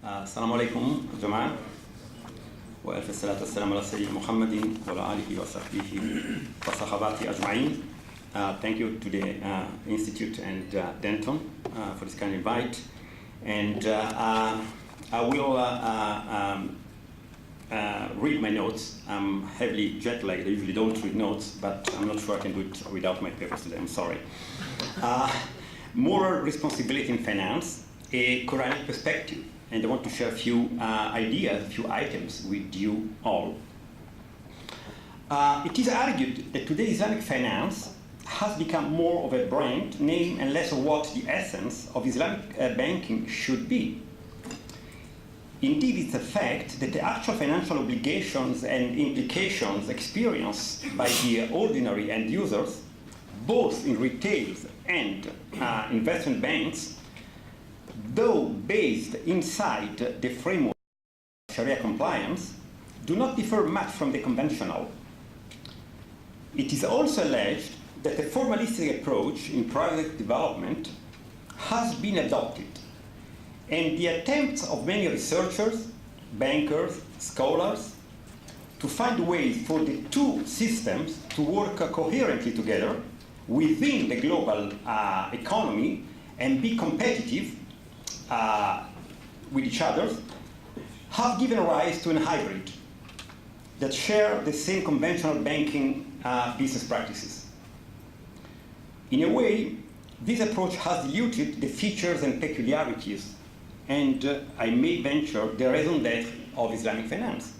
السلام عليكم جماعة وألف الصلاة والسلام على سيدنا محمد وعلى آله وصحبه وصحباته أجمعين. Thank you to the Institute and Denton for this kind of invite. And I will read my notes. I'm heavily jet lagged. I usually don't read notes, but I'm not sure I can do it without my papers today. I'm sorry. Moral responsibility in finance, a Qur'anic perspective. And I want to share a few ideas, a few items with you all. It is argued that today Islamic finance has become more of a brand name and less of what the essence of Islamic banking should be. Indeed, it's a fact that the actual financial obligations and implications experienced by the ordinary end users, both in retail and investment banks, though based inside the framework of Sharia compliance, do not differ much from the conventional. It is also alleged that a formalistic approach in private development has been adopted, and the attempts of many researchers, bankers, scholars to find ways for the two systems to work coherently together within the global economy and be competitive with each other have given rise to a hybrid that share the same conventional banking business practices. In a way, this approach has diluted the features and peculiarities, and I may venture the raison d'etre of Islamic finance.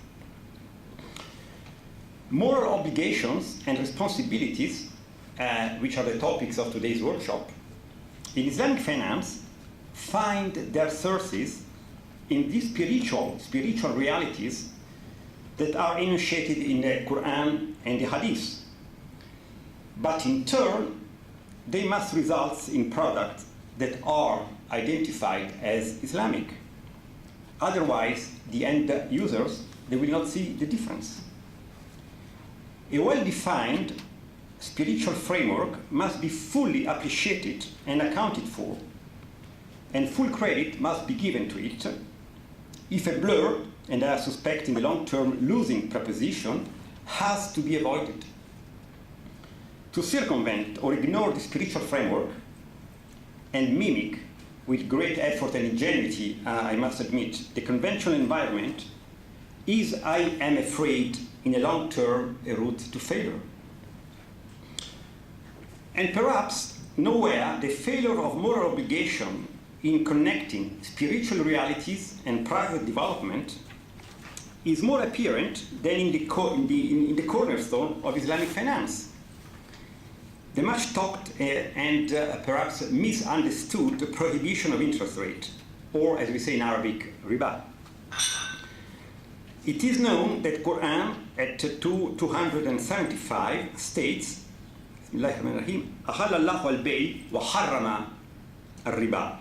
Moral obligations and responsibilities, which are the topics of today's workshop, in Islamic finance find their sources in these spiritual realities that are enunciated in the Quran and the Hadith. But in turn, they must result in products that are identified as Islamic. Otherwise, the end users, they will not see the difference. A well-defined spiritual framework must be fully appreciated and accounted for, and full credit must be given to it. If a blur, and I suspect in the long term losing proposition, has to be avoided. To circumvent or ignore the spiritual framework and mimic with great effort and ingenuity, I must admit, the conventional environment is, I am afraid, in the long term, a route to failure. And perhaps nowhere the failure of moral obligation in connecting spiritual realities and private development is more apparent than in the cornerstone of Islamic finance. The much talked and perhaps misunderstood prohibition of interest rate, or as we say in Arabic, riba. It is known that Quran at 275 states, Bismillahirrahmanirrahim, أَحَلَّ اللَّهُ الْبَيْعَ وَحَرَّمَ الرِّبَا.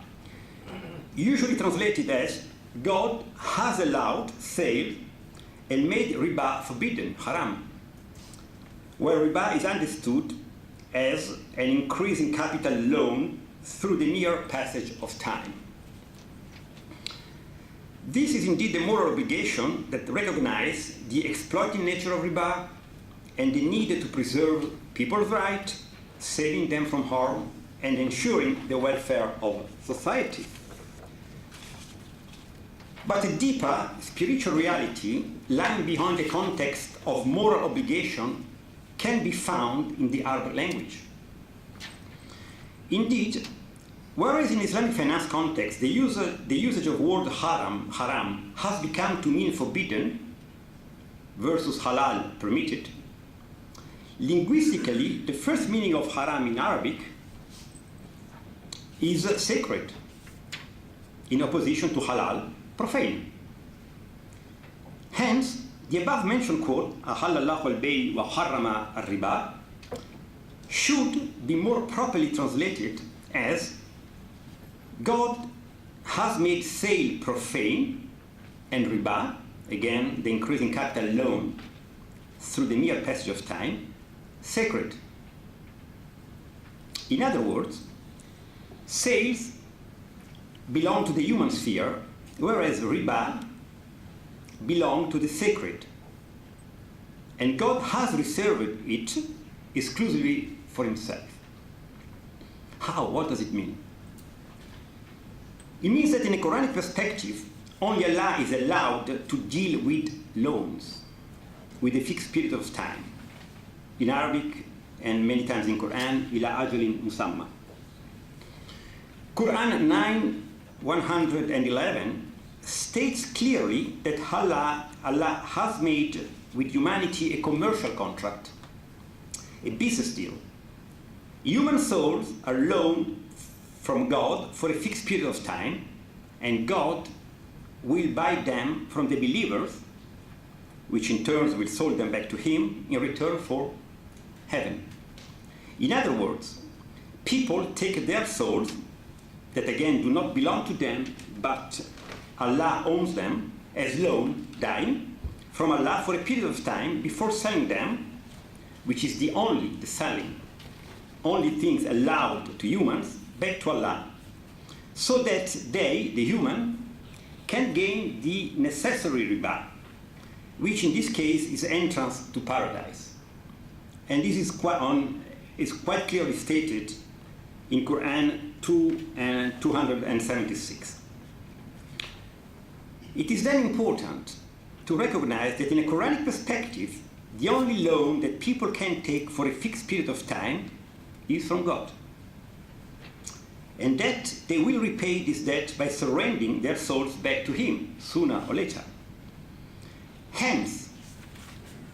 Usually translated as God has allowed sale and made riba forbidden, haram, where riba is understood as an increase in capital loan through the mere passage of time. This is indeed the moral obligation that recognizes the exploiting nature of riba and the need to preserve people's right, saving them from harm, and ensuring the welfare of society. But a deeper spiritual reality lying behind the context of moral obligation can be found in the Arabic language. Indeed, whereas in Islamic finance context the usage of word haram has become to mean forbidden versus halal, permitted, linguistically the first meaning of haram in Arabic is sacred, in opposition to halal, profane. Hence, the above-mentioned quote, أَحَلَّ اللَّهُ الْبَيْعَ وَحَرَّمَ الرِّبَا, should be more properly translated as God has made sale profane and riba, again the increase in capital loan through the mere passage of time, sacred. In other words, sales belong to the human sphere, whereas riba belongs to the sacred. And God has reserved it exclusively for himself. How? What does it mean? It means that in a Quranic perspective, only Allah is allowed to deal with loans with a fixed period of time. In Arabic and many times in Quran, ila ajalin musamma. Quran 9:111 states clearly that Allah has made with humanity a commercial contract, a business deal. Human souls are loaned from God for a fixed period of time, and God will buy them from the believers, which in turn will sell them back to him in return for heaven. In other words, people take their souls, that again do not belong to them, but Allah owns them, as loan, dying, from Allah for a period of time before selling them, which is the selling, only things allowed to humans, back to Allah, so that they, the human, can gain the necessary riba, which in this case is entrance to paradise. And this is quite clearly stated in Quran 276. It is then important to recognize that in a Quranic perspective, the only loan that people can take for a fixed period of time is from God. And that they will repay this debt by surrendering their souls back to him, sooner or later. Hence,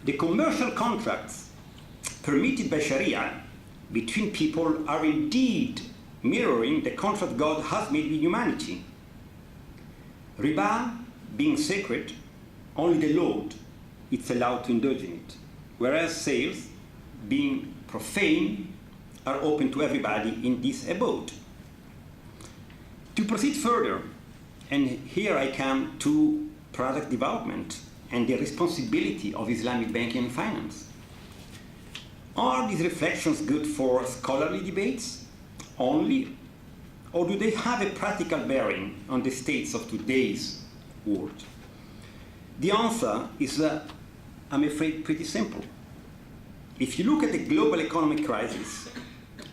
the commercial contracts permitted by Sharia between people are indeed mirroring the contract God has made with humanity. Riba being sacred, only the Lord is allowed to indulge in it, whereas sales, being profane, are open to everybody in this abode. To proceed further, and here I come to product development and the responsibility of Islamic banking and finance. Are these reflections good for scholarly debates only, or do they have a practical bearing on the states of today's world? The answer is, I'm afraid, pretty simple. If you look at the global economic crisis,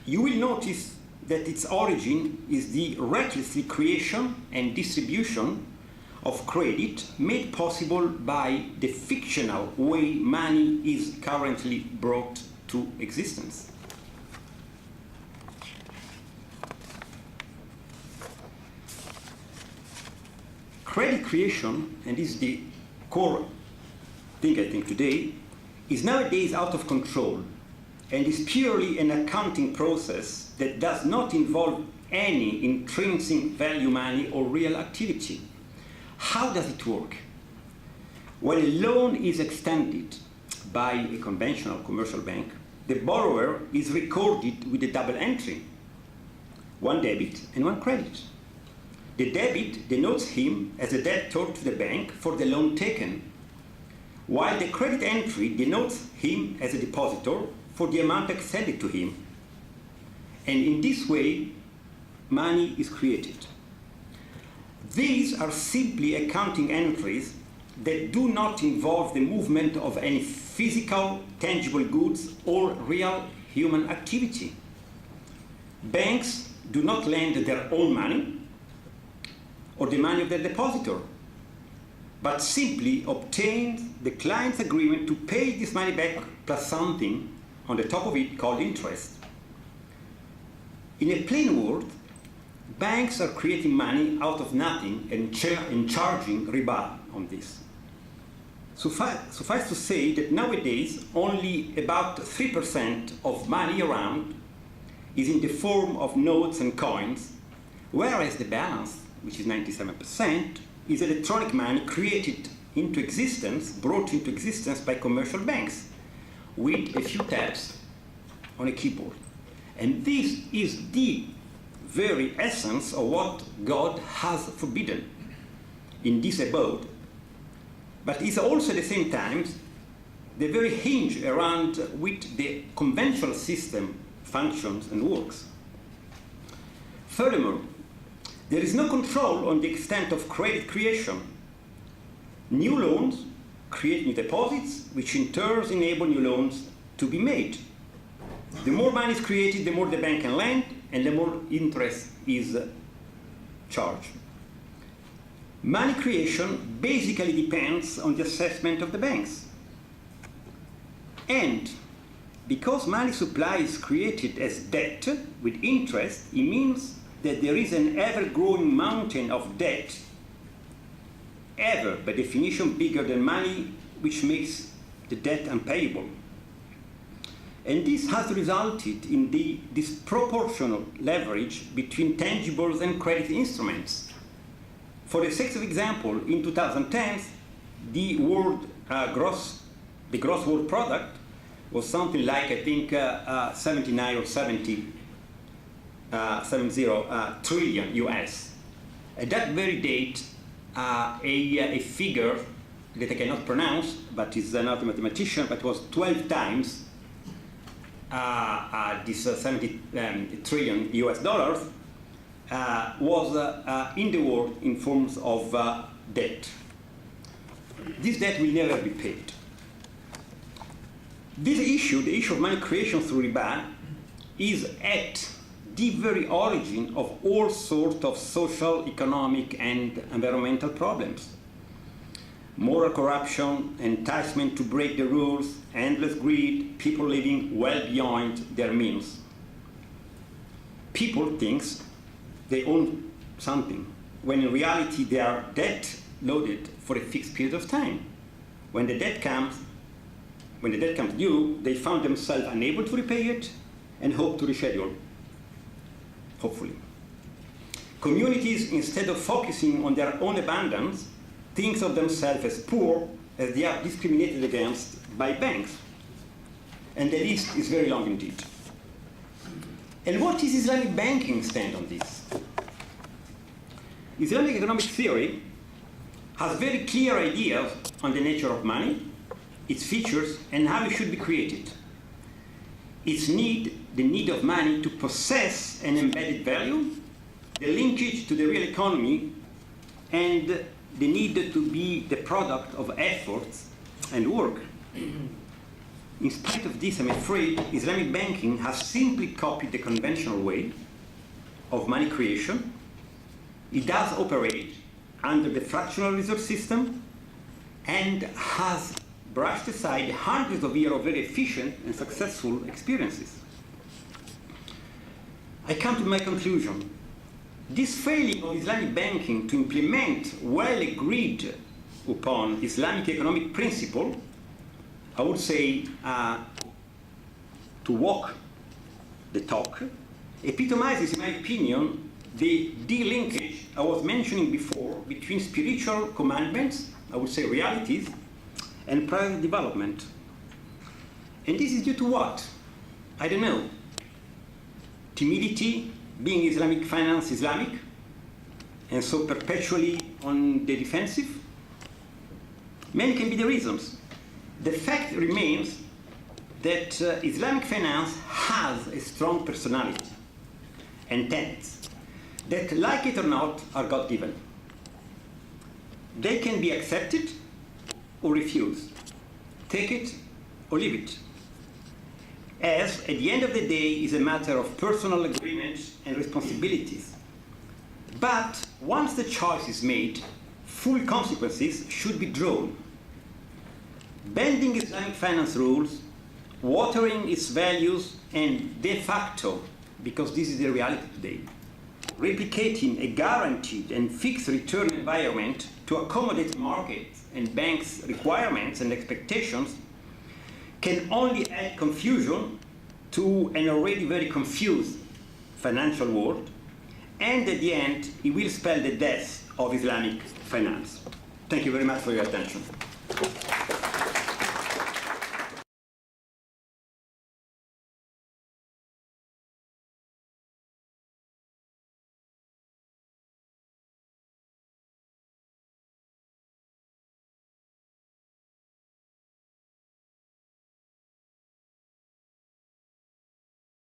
you will notice that its origin is the reckless creation and distribution of credit made possible by the fictional way money is currently brought to existence. Credit creation, and this is the core thing I think today, is nowadays out of control and is purely an accounting process that does not involve any intrinsic value money or real activity. How does it work? When a loan is extended by a conventional commercial bank, the borrower is recorded with a double entry, one debit and one credit. The debit denotes him as a debtor to the bank for the loan taken, while the credit entry denotes him as a depositor for the amount extended to him. And in this way, money is created. These are simply accounting entries that do not involve the movement of any physical, tangible goods or real human activity. Banks do not lend their own money or the money of their depositor, but simply obtain the client's agreement to pay this money back plus something on the top of it called interest. In a plain word, banks are creating money out of nothing and charging riba on this. Suffice to say that nowadays only about 3% of money around is in the form of notes and coins, whereas the balance, which is 97%, is electronic money created into existence, brought into existence by commercial banks with a few taps on a keyboard. And this is the very essence of what God has forbidden in this abode. But it's also at the same time the very hinge around which the conventional system functions and works. Furthermore, There is no control on the extent of credit creation. New loans create new deposits, which in turn enable new loans to be made. The more money is created, the more the bank can lend, and the more interest is charged. Money creation basically depends on the assessment of the banks. And because money supply is created as debt with interest, it means that there is an ever-growing mountain of debt, ever, by definition, bigger than money, which makes the debt unpayable. And this has resulted in the disproportional leverage between tangibles and credit instruments. For the sake of example, in 2010, the gross world product was something like, I think, 79 or 70 trillion US. At that very date, a figure that I cannot pronounce, but is not a mathematician, but was 12 times this 70 trillion US dollars was in the world in forms of debt. This debt will never be paid. This issue, the issue of money creation through riba, is at the very origin of all sorts of social, economic, and environmental problems. Moral corruption, enticement to break the rules, endless greed, people living well beyond their means. People think they own something, when in reality they are debt-loaded for a fixed period of time. When the debt comes due, they found themselves unable to repay it and hope to reschedule, hopefully. Communities, instead of focusing on their own abundance, think of themselves as poor, as they are discriminated against by banks. And the list is very long indeed. And what is Islamic banking stand on this? Islamic economic theory has very clear ideas on the nature of money, its features, and how it should be created. Its need, the need of money to possess an embedded value, the linkage to the real economy, and the need to be the product of efforts and work. In spite of this, I'm afraid Islamic banking has simply copied the conventional way of money creation. It does operate under the fractional reserve system and has brushed aside hundreds of years of very efficient and successful experiences. I come to my conclusion. This failing of Islamic banking to implement well agreed upon Islamic economic principle, I would say to walk the talk, epitomizes, in my opinion, the de-linkage I was mentioning before between spiritual commandments, I would say realities, and private development. And this is due to what? I don't know. Timidity, being Islamic finance Islamic, and so perpetually on the defensive? Many can be the reasons. The fact remains that Islamic finance has a strong personality and tenets that, like it or not, are God-given. They can be accepted or refused, take it or leave it, as at the end of the day is a matter of personal agreement and responsibilities. But once the choice is made, full consequences should be drawn. Bending Islamic finance rules, watering its values, and de facto, because this is the reality today, replicating a guaranteed and fixed return environment to accommodate markets and banks' requirements and expectations can only add confusion to an already very confused financial world, and at the end, it will spell the death of Islamic finance. Thank you very much for your attention.